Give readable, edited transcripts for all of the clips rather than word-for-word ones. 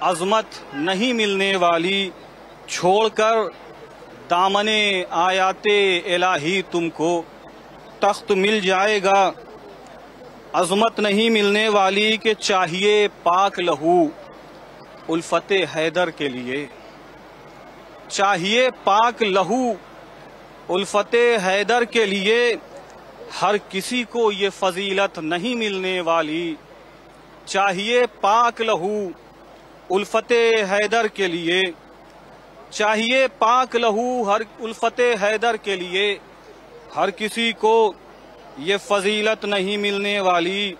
عظمت نہیں ملنے والی، چھوڑ کر دامنے آیات الہی تم کو تخت مل جائے گا۔ عظمت نہیں ملنے والی کہ چاہیے پاک لہو الفت حیدر کے لیے، چاہیے پاک لہو الفت حیدر کے لیے، ہر کسی کو یہ فضیلت نہیں ملنے والی، چاہیے پاک لہو الفت حیدر کے لیے، چاہیے پاک لہو ہر الفت حیدر کے لیے، ہر کسی کو یہ فضیلت نہیں ملنے والی،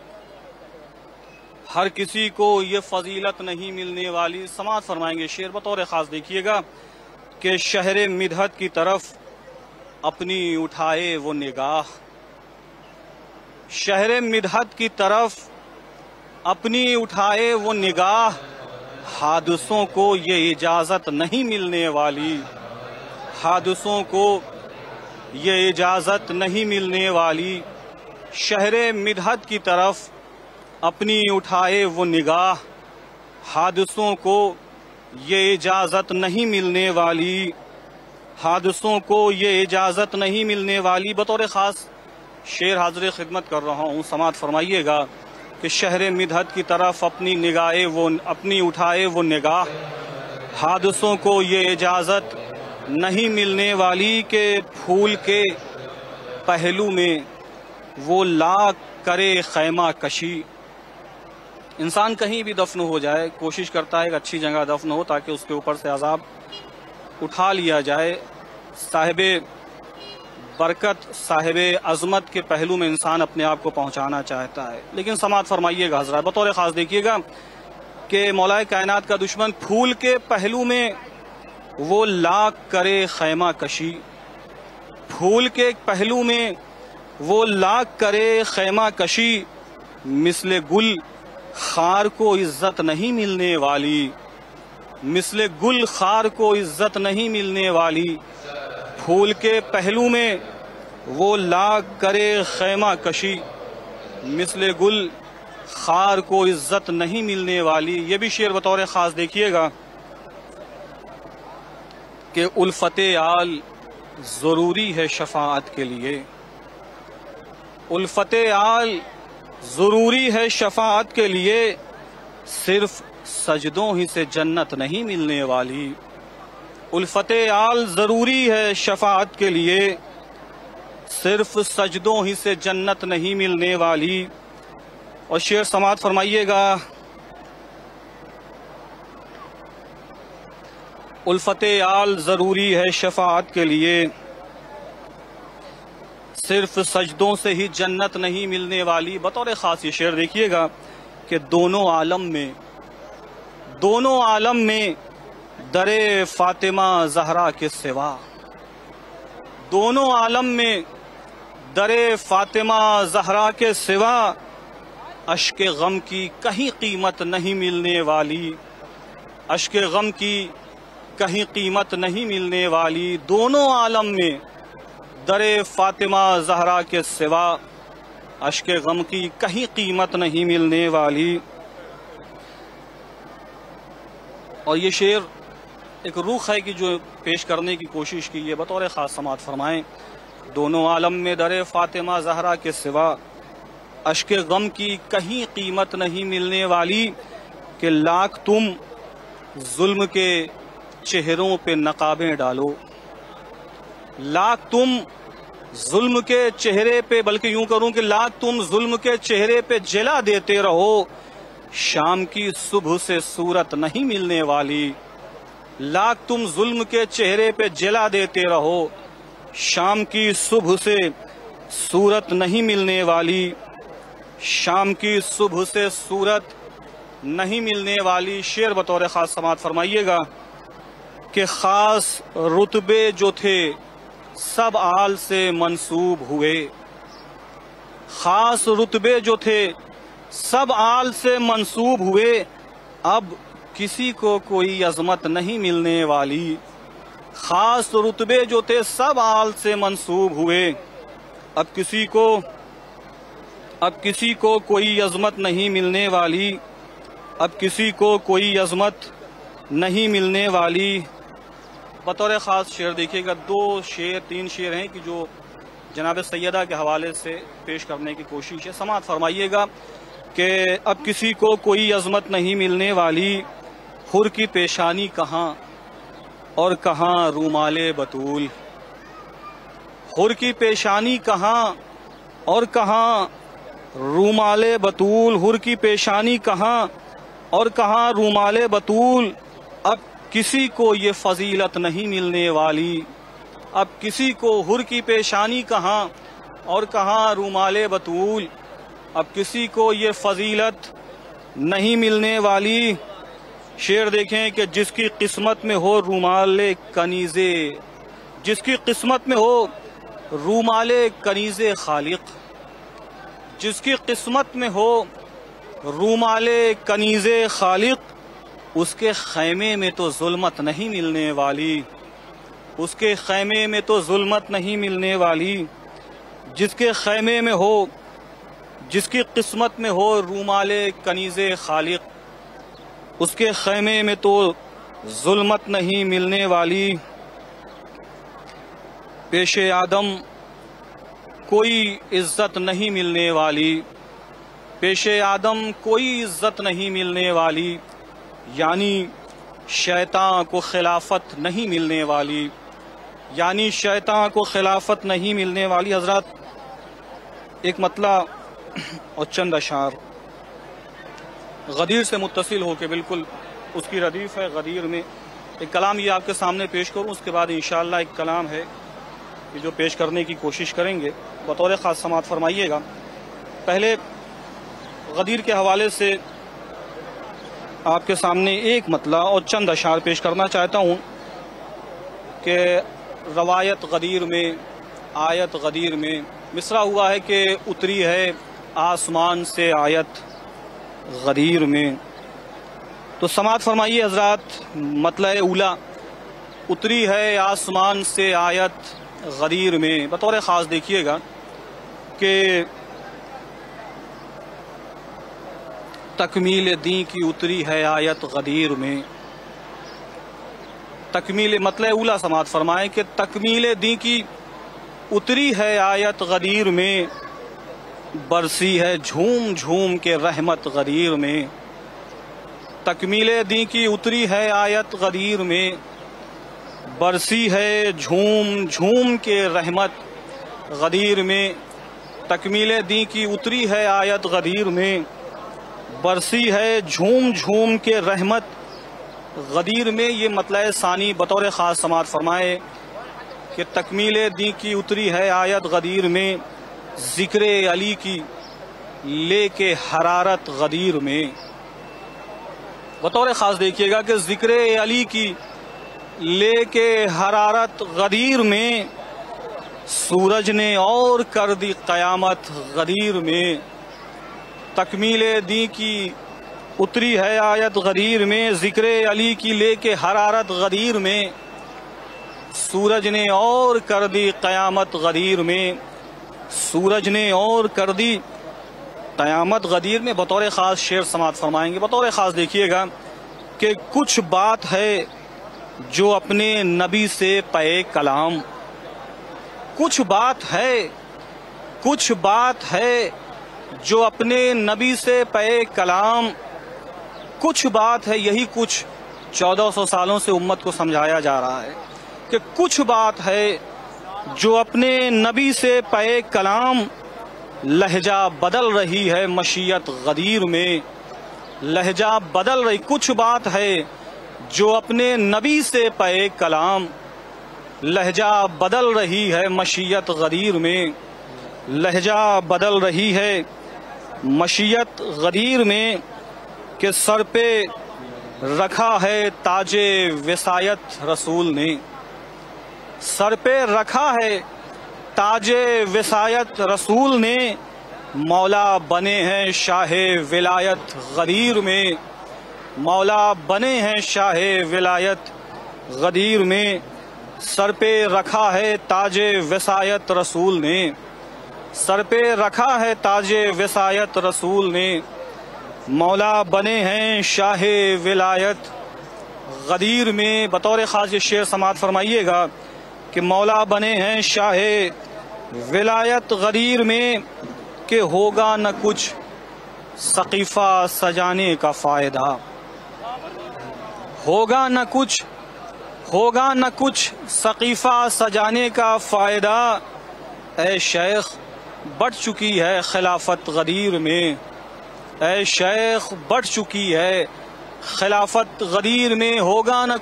ہر کسی کو یہ فضیلت نہیں ملنے والی۔ سماعت فرمائیں گے شعر بطور خاص، دیکھیے گا کہ شہر مدحت کی طرف اپنی اٹھائے وہ نگاہ، شہر مدحت کی طرف اپنی اٹھائے وہ نگاہ، حادثوں کو یہ اجازت نہیں ملنے والی، حادثوں کو یہ اجازت نہیں ملنے والی، شہر مدحت کی طرف اپنی اٹھائے وہ نگاہ، حادثوں کو یہ اجازت نہیں ملنے والی، حادثوں کو یہ اجازت نہیں ملنے والی۔ بطور خاص شعر حاضر خدمت کر رہا ہوں، سماعت فرمائیے گا کہ شہر مدحت کی طرف اپنی نگاہیں وہ اپنی اٹھائے وہ نگاہ، حادثوں کو یہ اجازت نہیں ملنے والی کہ پھول کے پہلو میں وہ لاکھ کرے خیمہ کشی۔ انسان کہیں بھی دفن ہو جائے کوشش کرتا ہے کہ اچھی جگہ دفن ہو تاکہ اس کے اوپر سے عذاب اٹھا لیا جائے۔ صاحب برکت، صاحب عظمت کے پہلو میں انسان اپنے آپ کو پہنچانا چاہتا ہے، لیکن سماعت فرمائیے گا حضرات، بطور خاص دیکھیے گا کہ مولا کائنات کا دشمن پھول کے پہلو میں وہ لاکھ کرے خیمہ کشی، پھول کے پہلو میں وہ لاکھ کرے خیمہ کشی، مثل گل خار کو عزت نہیں ملنے والی، مثل گل خار کو عزت نہیں ملنے والی، پھول کے پہلو میں وہ لاکھ کرے خیمہ کشی، مثل گل خار کو عزت نہیں ملنے والی۔ یہ بھی شعر بطور خاص دیکھیے گا کہ الفت آل ضروری ہے شفاعت کے لیے، الفت آل ضروری ہے شفاعت کے لیے، صرف سجدوں ہی سے جنت نہیں ملنے والی، الفت آل ضروری ہے شفاعت کے لیے، صرف سجدوں ہی سے جنت نہیں ملنے والی۔ اور شعر سماعت فرمائیے گا، الفت آل ضروری ہے شفاعت کے لیے، صرف سجدوں سے ہی جنت نہیں ملنے والی۔ بطور خاص یہ شعر دیکھیے گا کہ دونوں عالم میں در فاطمہ زہرا کے سوا، دونوں عالم میں در فاطمہ زہرا کے سوا، اشک غم کی کہیں قیمت نہیں ملنے والی، اشک غم کی کہیں قیمت نہیں ملنے والی، دونوں عالم میں در فاطمہ زہرا کے سوا، اشک غم کی کہیں قیمت نہیں ملنے والی۔ اور یہ شعر ایک روح ہے کہ جو پیش کرنے کی کوشش کی ہے، بطور خاص سماعت فرمائیں، دونوں عالم میں در فاطمہ زہرا کے سوا، اشک غم کی کہیں قیمت نہیں ملنے والی، کہ لاکھ تم ظلم کے چہروں پہ نقابیں ڈالو، لاکھ تم ظلم کے چہرے پہ، بلکہ یوں کروں کہ لاکھ تم ظلم کے چہرے پہ جلا دیتے رہو، شام کی صبح سے صورت نہیں ملنے والی، لاکھ تم ظلم کے چہرے پہ جلا دیتے رہو، شام کی صبح سے صورت نہیں ملنے والی، شام کی صبح سے صورت نہیں ملنے والی۔ شعر بطور خاص سماعت فرمائیے گا کہ خاص رتبے جو تھے سب آل سے منسوب ہوئے، خاص رتبے جو تھے سب آل سے منسوب ہوئے، اب کسی کو کوئی عظمت نہیں ملنے والی، خاص رتبے جو تھے سب آل سے منسوب ہوئے، اب کسی کو کوئی عظمت نہیں ملنے والی، اب کسی کو کوئی عظمت نہیں ملنے والی. بطور خاص شعر دیکھیے گا، 2-3 شعر ہیں کہ جو جناب سیدہ کے حوالے سے پیش کرنے کی کوشش ہے. سماعت فرمائیے گا کہ اب کسی کو کوئی عظمت نہیں ملنے والی، حر کی پیشانی کہاں اور کہاں رومال بطول. حر کی پیشانی کہاں اور کہاں رومال بطول. حر کی پیشانی کہاں اور کہاں رومال بطول. اب کسی کو یہ فضیلت نہیں ملنے والی. اب کسی کو حر کی پیشانی کہاں اور کہاں رومال بطول. اب کسی کو یہ فضیلت نہیں ملنے والی. شعر دیکھیں کہ جس کی قسمت میں ہو رومال کنیزے، جس کی قسمت میں ہو رومال کنیز خالق، جس کی قسمت میں ہو رومال کنیز خالق، اس کے خیمے میں تو ظلمت نہیں ملنے والی. اس کے خیمے میں تو ظلمت نہیں ملنے والی. جس کے خیمے میں ہو، جس کی قسمت میں ہو رومال کنیز خالق، اس کے خیمے میں تو ظلمت نہیں ملنے والی. پیش آدم کوئی عزت نہیں ملنے والی. پیش آدم کوئی عزت نہیں ملنے والی، یعنی شیطان کو خلافت نہیں ملنے والی. یعنی شیطان کو خلافت نہیں ملنے والی. حضرات ایک مطلع اور چند اشعار غدیر سے متصل ہو کے بالکل اس کی ردیف ہے. غدیر میں ایک کلام یہ آپ کے سامنے پیش کروں، اس کے بعد انشاءاللہ ایک کلام ہے کہ جو پیش کرنے کی کوشش کریں گے. بطور خاص سماعت فرمائیے گا. پہلے غدیر کے حوالے سے آپ کے سامنے ایک مطلع اور چند اشعار پیش کرنا چاہتا ہوں کہ روایت غدیر میں، آیت غدیر میں مصرع ہوا ہے کہ اتری ہے آسمان سے آیت غدیر میں. تو سماعت فرمائیے حضرات. مطلع اولا، اتری ہے آسمان سے آیت غدیر میں. بطور خاص دیکھیے گا کہ تکمیل دین کی اتری ہے آیت غدیر میں. تکمیل مطلع اولا سماعت فرمائے کہ تکمیل دین کی اتری ہے آیت غدیر میں، برسی ہے جھوم جھوم کے رحمت غدیر میں. تکمیل دین کی اتری ہے آیت غدیر میں، برسی ہے جھوم جھوم کے رحمت غدیر میں. تکمیل دین کی اتری ہے آیت غدیر میں، برسی ہے جھوم جھوم کے رحمت غدیر میں. یہ مطلع ثانی بطور خاص سماعت فرمائے کہ تکمیل دین کی اتری ہے آیت غدیر میں، ذکر علی کی لے کے حرارت غدیر میں. بطور خاص دیکھیے گا کہ ذکر علی کی لے کے حرارت غدیر میں، سورج نے اور کر دی قیامت غدیر میں. تکمیل دین کی اتری ہے آیت غدیر میں، ذکر علی کی لے کے حرارت غدیر میں، سورج نے اور کر دی قیامت غدیر میں. سورج نے اور کر دی قیامت غدیر میں. بطور خاص شعر سماعت فرمائیں گے. بطور خاص دیکھیے گا کہ کچھ بات ہے جو اپنے نبی سے پے کلام. کچھ بات ہے، کچھ بات ہے جو اپنے نبی سے پے کلام. کچھ بات ہے، یہی کچھ 1400 سالوں سے امت کو سمجھایا جا رہا ہے کہ کچھ بات ہے جو اپنے نبی سے پے کلام. لہجہ بدل رہی ہے مشیت غدیر میں، لہجہ بدل رہی. کچھ بات ہے جو اپنے نبی سے پے کلام، لہجہ بدل رہی ہے مشیت غدیر میں. لہجہ بدل رہی ہے مشیت غدیر میں کہ سر پہ رکھا ہے تاج وصایت رسول نے. سر پہ رکھا ہے تاج وصایت رسول نے، مولا بنے ہیں شاہ ولایت غدیر میں. مولا بنے ہیں شاہ ولایت غدیر میں. سر پہ رکھا ہے تاج وصایت رسول نے. سر پہ رکھا ہے تاج وصایت رسول نے، مولا بنے ہیں شاہ ولایت غدیر میں بطور خاص یہ شعر سماعت فرمائیے گا کہ مولا بنے ہیں شاہ ولایت غدیر میں کہ ہوگا نہ کچھ سقیفہ سجانے کا فائدہ، ہوگا نہ کچھ سقیفہ سجانے کا فائدہ، اے شیخ بڑھ چکی ہے خلافت غدیر میں، اے شیخ بڑھ چکی ہے خلافت غدیر میں، ہوگا نہ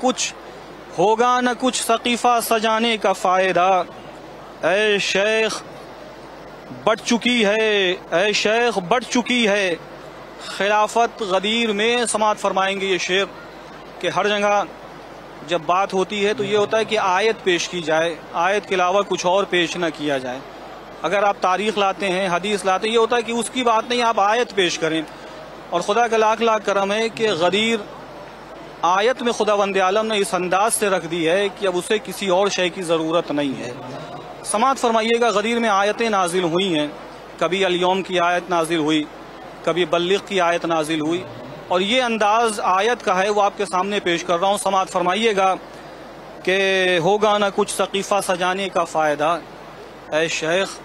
کچھ سقیفہ سجانے کا فائدہ، اے شیخ بڑھ چکی ہے خلافت غدیر میں۔ سماعت فرمائیں گے یہ شعر کہ ہر جگہ جب بات ہوتی ہے تو یہ ہوتا ہے کہ آیت پیش کی جائے، آیت کے علاوہ کچھ اور پیش نہ کیا جائے۔ اگر آپ تاریخ لاتے ہیں، حدیث لاتے ہیں، یہ ہوتا ہے کہ اس کی بات نہیں، آپ آیت پیش کریں۔ اور خدا کا لاکھ لاکھ کرم ہے کہ غدیر آیت میں خداوند عالم نے اس انداز سے رکھ دی ہے کہ اب اسے کسی اور شے کی ضرورت نہیں ہے۔ سماعت فرمائیے گا غدیر میں آیتیں نازل ہوئی ہیں، کبھی الیوم کی آیت نازل ہوئی، کبھی بلغ کی آیت نازل ہوئی، اور یہ انداز آیت کا ہے وہ آپ کے سامنے پیش کر رہا ہوں۔ سماعت فرمائیے گا کہ ہوگا نہ کچھ سقیفہ سجانے کا فائدہ، اے شیخ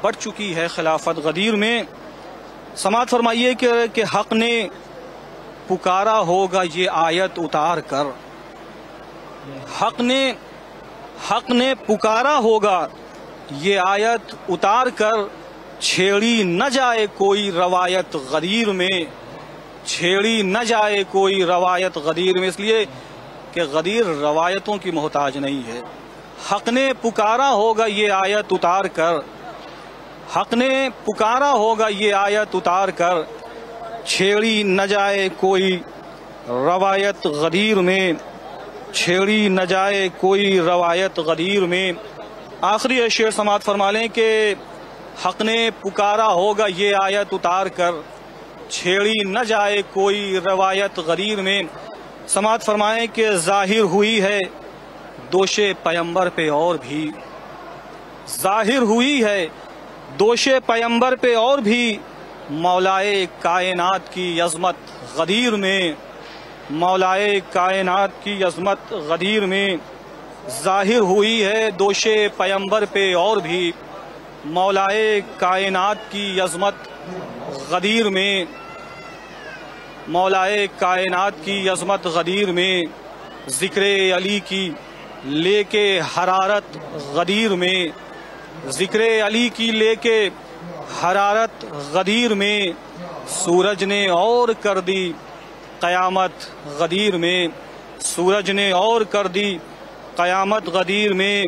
بڑھ چکی ہے خلافت غدیر میں۔ سماعت فرمائیے کہ حق نے پکارا ہوگا یہ آیت اتار کر، حق نے پکارا ہوگا یہ آیت اتار کر، چھیڑی نہ جائے کوئی روایت غدیر میں، چھیڑی نہ جائے کوئی روایت غدیر میں، اس لیے کہ غدیر روایتوں کی محتاج نہیں ہے۔ حق نے پکارا ہوگا یہ آیت اتار کر، حق نے پکارا ہوگا یہ آیت اتار کر، چھیڑی نہ جائے کوئی روایت غدیر میں، چھیڑی نہ جائے کوئی روایت غدیر میں۔ آخری شعر سماعت فرما لیں کہ حق نے پکارا ہوگا یہ آیت اتار کر، چھیڑی نہ جائے کوئی روایت غدیر میں۔ سماعت فرمائیں کہ ظاہر ہوئی ہے دوش پیمبر پہ اور بھی، ظاہر ہوئی ہے دوش پیمبر پہ اور بھی، مولائے کائنات کی عظمت غدیر میں، مولائے کائنات کی عظمت غدیر میں، ظاہر ہوئی ہے دوش پیمبر پہ اور بھی، مولائے کائنات کی عظمت غدیر میں، مولائے کائنات کی عظمت غدیر میں، ذکر علی کی لے کے حرارت غدیر میں، ذکر علی کی لے کے حرارت غدیر میں، سورج نے اور کر دی قیامت غدیر میں، سورج نے اور کر دی قیامت غدیر میں،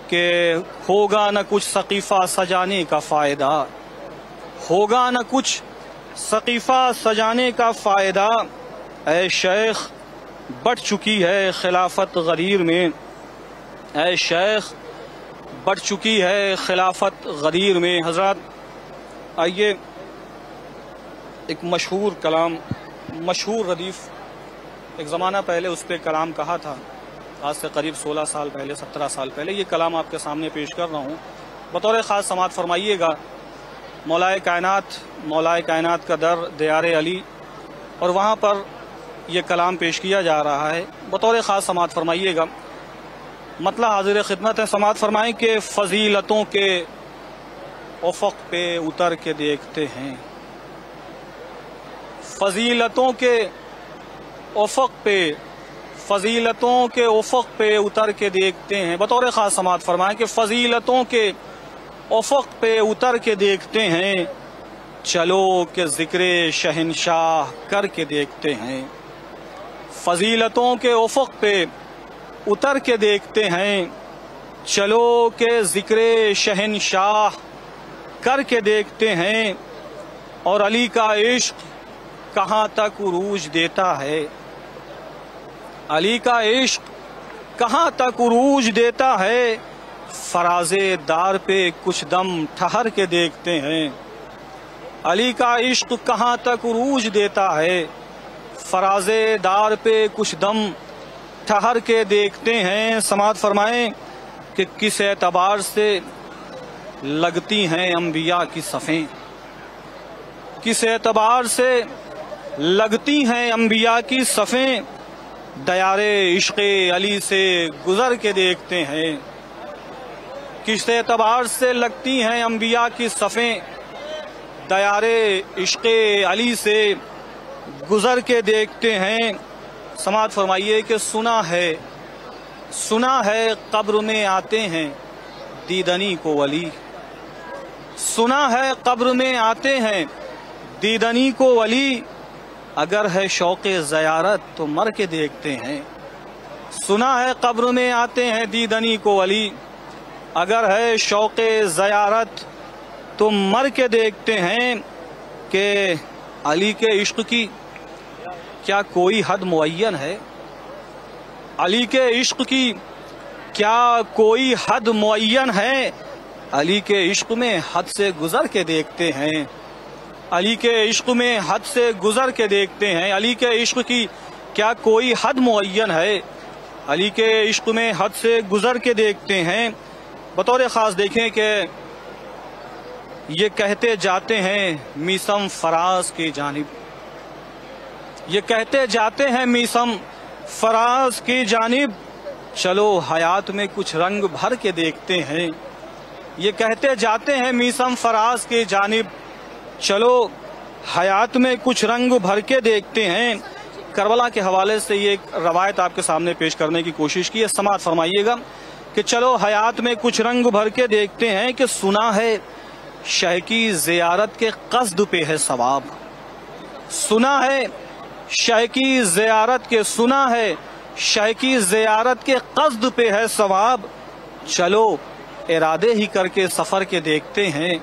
کہ ہوگا نہ کچھ سقیفہ سجانے کا فائدہ، ہوگا نہ کچھ سقیفہ سجانے کا فائدہ، اے شیخ بڑھ چکی ہے خلافت غدیر میں، اے شیخ بڑھ چکی ہے خلافت غدیر میں۔ حضرات آئیے ایک مشہور کلام، مشہور ردیف، ایک زمانہ پہلے اس پہ کلام کہا تھا، آج سے قریب 16 سال پہلے، 17 سال پہلے، یہ کلام آپ کے سامنے پیش کر رہا ہوں۔ بطور خاص سماعت فرمائیے گا، مولائے کائنات کا در دیار علی، اور وہاں پر یہ کلام پیش کیا جا رہا ہے۔ بطور خاص سماعت فرمائیے گا، مطلب حاضر خدمت ہے۔ سماعت فرمائیں کہ فضیلتوں کے افق پہ اتر کے دیکھتے ہیں، فضیلتوں کے افق پہ، فضیلتوں کے افق پہ اتر کے دیکھتے ہیں۔ بطور خاص سماعت فرمائیں کہ فضیلتوں کے افق پہ اتر کے دیکھتے ہیں، چلو کہ ذکر شہنشاہ کر کے دیکھتے ہیں، فضیلتوں کے افق پہ اتر کے دیکھتے ہیں، چلو کہ ذکر شہنشاہ کر کے دیکھتے ہیں، اور علی کا عشق کہاں تک عروج دیتا ہے، علی کا عشق کہاں تک عروج دیتا ہے، فراز دار پہ کچھ دم ٹھہر کے دیکھتے ہیں، علی کا عشق کہاں تک عروج دیتا ہے، فراز دار پہ کچھ دم ٹھہر کے دیکھتے ہیں۔ سماعت فرمائیں کہ کس اعتبار سے لگتی ہیں انبیاء کی صفیں، کس اعتبار سے لگتی ہیں انبیاء کی صفیں، دیارے عشق علی سے گزر کے دیکھتے ہیں، کس اعتبار سے لگتی ہیں انبیاء کی صفیں، دیارے عشق علی سے گزر کے دیکھتے ہیں۔ سماعت فرمائیے کہ سنا ہے قبر میں آتے ہیں دیدنی کو ولی، سنا ہے قبر میں آتے ہیں دیدنی کو ولی، اگر ہے شوق زیارت تو مر کے دیکھتے ہیں۔ سنا ہے قبر میں آتے ہیں دیدنی کو ولی، اگر ہے شوق زیارت تو مر کے دیکھتے ہیں۔ کہ علی کے عشق کی کیا کوئی حد معین ہے؟ علی کے عشق کی کیا کوئی حد معین ہے؟ علی کے عشق میں حد سے گزر کے دیکھتے ہیں، علی کے عشق میں حد سے گزر کے دیکھتے ہیں۔ علی کے عشق کی کیا کوئی حد معین ہے؟ علی کے عشق میں حد سے گزر کے دیکھتے ہیں۔ بطور خاص دیکھیں کہ یہ کہتے جاتے ہیں میسم فراز کی جانب، یہ کہتے جاتے ہیں میسم فراز کی جانب، چلو حیات میں کچھ رنگ بھر کے دیکھتے ہیں۔ یہ کہتے جاتے ہیں میسم فراز کی جانب، چلو حیات میں کچھ رنگ بھر کے دیکھتے ہیں۔ کربلا کے حوالے سے یہ ایک روایت آپ کے سامنے پیش کرنے کی کوشش کی ہے، سماعت فرمائیے گا کہ چلو حیات میں کچھ رنگ بھر کے دیکھتے ہیں کہ سنا ہے شہ کی زیارت کے قصد پہ ہے ثواب، سنا ہے شہ کی زیارت کے، سنا ہے شہ کی زیارت کے قصد پہ ہے ثواب، چلو ارادے ہی کر کے سفر کے دیکھتے ہیں،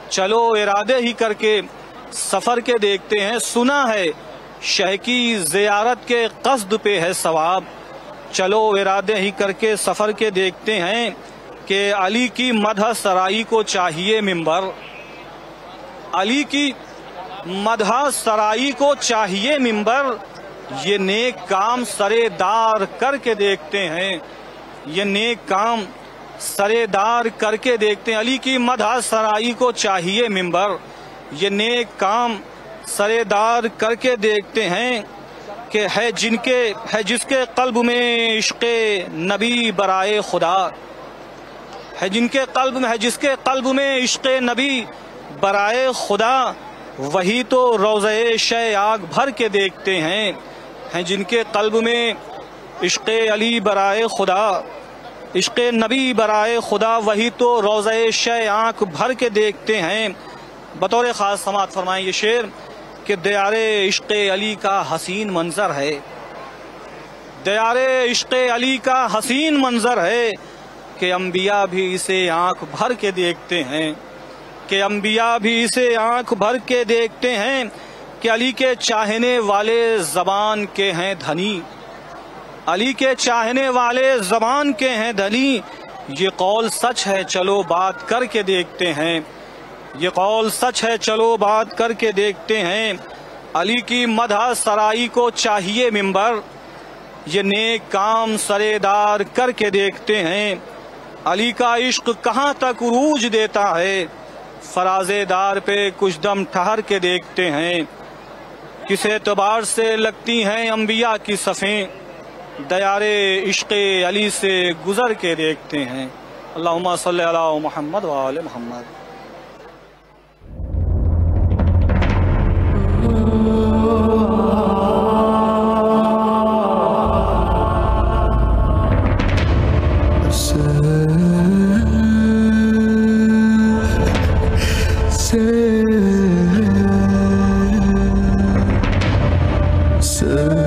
چلو ارادے ہی کر کے سفر کے دیکھتے ہیں۔ سنا ہے شہ کی زیارت کے قصد پہ ہے ثواب، چلو ارادے ہی کر کے سفر کے دیکھتے ہیں۔ کہ علی کی مدح سرائی کو چاہیے منبر، علی کی مدح سرائی کو چاہیے منبر، یہ نیک کام سرے دار کر کے دیکھتے ہیں، یہ نیک کام سرے دار کر کے دیکھتے ہیں۔ علی کی مدح سرائی کو چاہیے منبر، یہ نیک کام سرے دار کر کے دیکھتے ہیں۔ کہ ہے جس کے قلب میں عشق نبی برائے خدا، ہے جس کے قلب میں عشق نبی برائے خدا، وہی تو روضہ شہ آگ بھر کے دیکھتے ہیں جن کے قلب میں عشق علی برائے خدا، عشق نبی برائے خدا، وہی تو روضہ شہ آنکھ بھر کے دیکھتے ہیں۔ بطور خاص سماعت فرمائیں یہ شعر کہ دیار عشق علی کا حسین منظر ہے، دیار عشق علی کا حسین منظر ہے، کہ انبیاء بھی اسے آنکھ بھر کے دیکھتے ہیں، کہ انبیاء بھی اسے آنکھ بھر کے دیکھتے ہیں۔ کہ علی کے چاہنے والے زبان کے ہیں دھنی، علی کے چاہنے والے زبان کے ہیں دھنی، یہ قول سچ ہے چلو بات کر کے دیکھتے ہیں، یہ قول سچ ہے چلو بات کر کے دیکھتے ہیں۔ علی کی مدح سرائی کو چاہیے منبر، یہ نیک کام سرے دار کر کے دیکھتے ہیں۔ علی کا عشق کہاں تک عروج دیتا ہے، فراز دار پہ کچھ دم ٹھہر کے دیکھتے ہیں۔ کس اعتبار سے لگتی ہیں انبیاء کی صفیں، دیار عشق علی سے گزر کے دیکھتے ہیں۔ اللہم صلی علی محمد و آل محمد۔ Say